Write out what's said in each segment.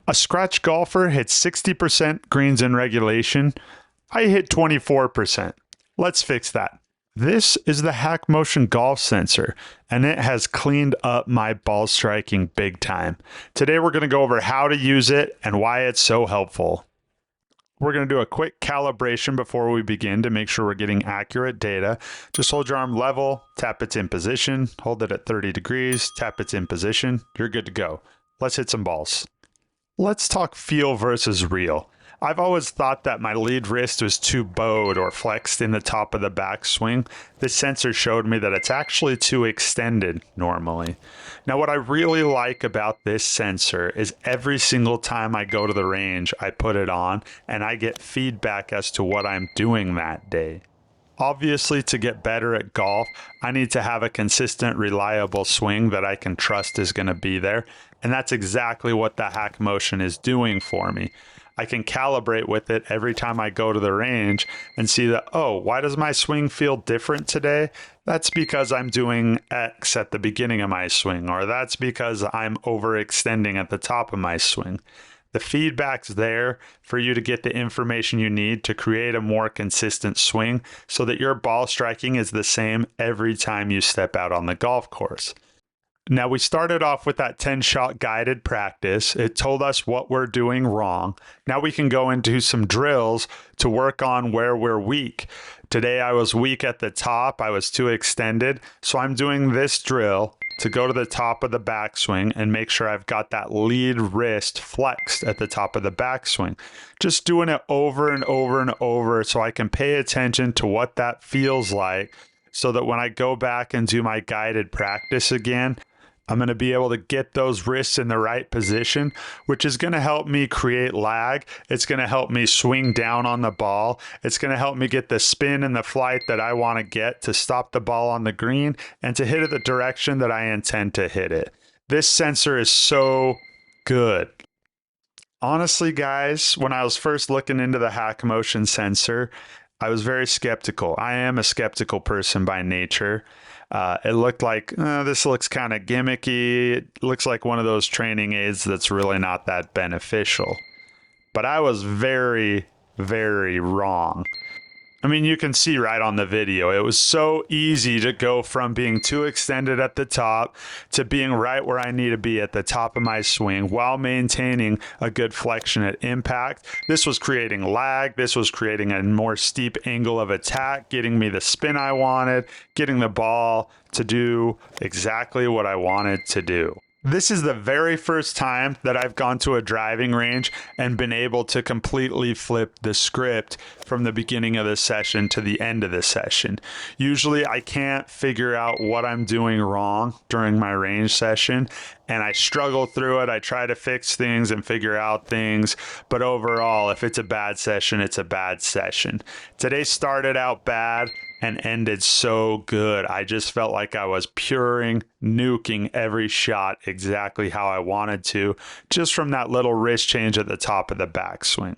A scratch golfer hits 60% greens in regulation. I hit 24%. Let's fix that. This is the HackMotion golf sensor, and it has cleaned up my ball striking big time. Today we're going to go over how to use it and why it's so helpful. We're going to do a quick calibration before we begin to make sure we're getting accurate data. Just hold your arm level, tap it in position, hold it at 30 degrees, tap it in position. You're good to go. Let's hit some balls. Let's talk feel versus real. I've always thought that my lead wrist was too bowed or flexed in the top of the backswing. This sensor showed me that it's actually too extended normally. Now, what I really like about this sensor is every single time I go to the range, I put it on and I get feedback as to what I'm doing that day. Obviously, to get better at golf, I need to have a consistent, reliable swing that I can trust is going to be there. And that's exactly what the HackMotion is doing for me. I can calibrate with it every time I go to the range and see that, oh, why does my swing feel different today? That's because I'm doing X at the beginning of my swing, or that's because I'm overextending at the top of my swing. The feedback's there for you to get the information you need to create a more consistent swing so that your ball striking is the same every time you step out on the golf course. Now, we started off with that 10-shot guided practice. It told us what we're doing wrong. Now we can go into some drills to work on where we're weak. Today I was weak at the top. I was too extended. So I'm doing this drill to go to the top of the backswing and make sure I've got that lead wrist flexed at the top of the backswing. Just doing it over and over and over so I can pay attention to what that feels like so that when I go back and do my guided practice again, I'm going to be able to get those wrists in the right position, which is going to help me create lag. It's going to help me swing down on the ball. It's going to help me get the spin and the flight that I want to get to stop the ball on the green and to hit it the direction that I intend to hit it. This sensor is so good. Honestly, guys, when I was first looking into the HackMotion sensor, I was very skeptical. I am a skeptical person by nature. It looked like, this looks kind of gimmicky. It looks like one of those training aids that's really not that beneficial. But I was very, very wrong. I mean, you can see right on the video, it was so easy to go from being too extended at the top to being right where I need to be at the top of my swing while maintaining a good flexion at impact. This was creating lag. This was creating a more steep angle of attack, getting me the spin I wanted, getting the ball to do exactly what I wanted to do. This is the very first time that I've gone to a driving range and been able to completely flip the script from the beginning of the session to the end of the session. Usually I can't figure out what I'm doing wrong during my range session, and I struggle through it. I try to fix things and figure out things, but overall, if it's a bad session, it's a bad session. Today started out bad and ended so good. I just felt like I was puring, nuking every shot exactly how I wanted to, just from that little wrist change at the top of the backswing.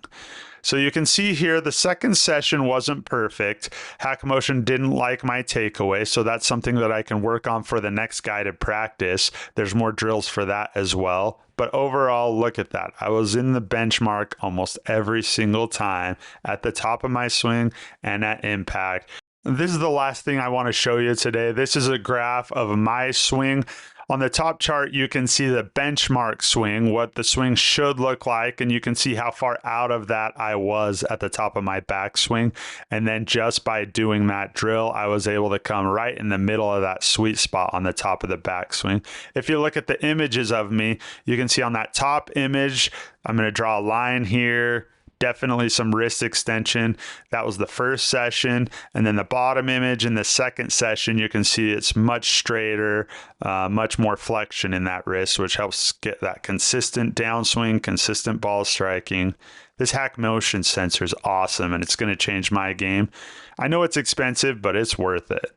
So you can see here, the second session wasn't perfect. HackMotion didn't like my takeaway, so that's something that I can work on for the next guided practice. There's more drills for that as well. But overall, look at that. I was in the benchmark almost every single time at the top of my swing and at impact. This is the last thing I want to show you today. This is a graph of my swing. On the top chart, you can see the benchmark swing, what the swing should look like, and you can see how far out of that I was at the top of my backswing. And then just by doing that drill, I was able to come right in the middle of that sweet spot on the top of the backswing. If you look at the images of me, you can see on that top image, I'm going to draw a line here. Definitely some wrist extension. That was the first session. And then the bottom image in the second session, you can see it's much straighter, much more flexion in that wrist, which helps get that consistent downswing, consistent ball striking. This HackMotion sensor is awesome, and it's going to change my game. I know it's expensive, but it's worth it.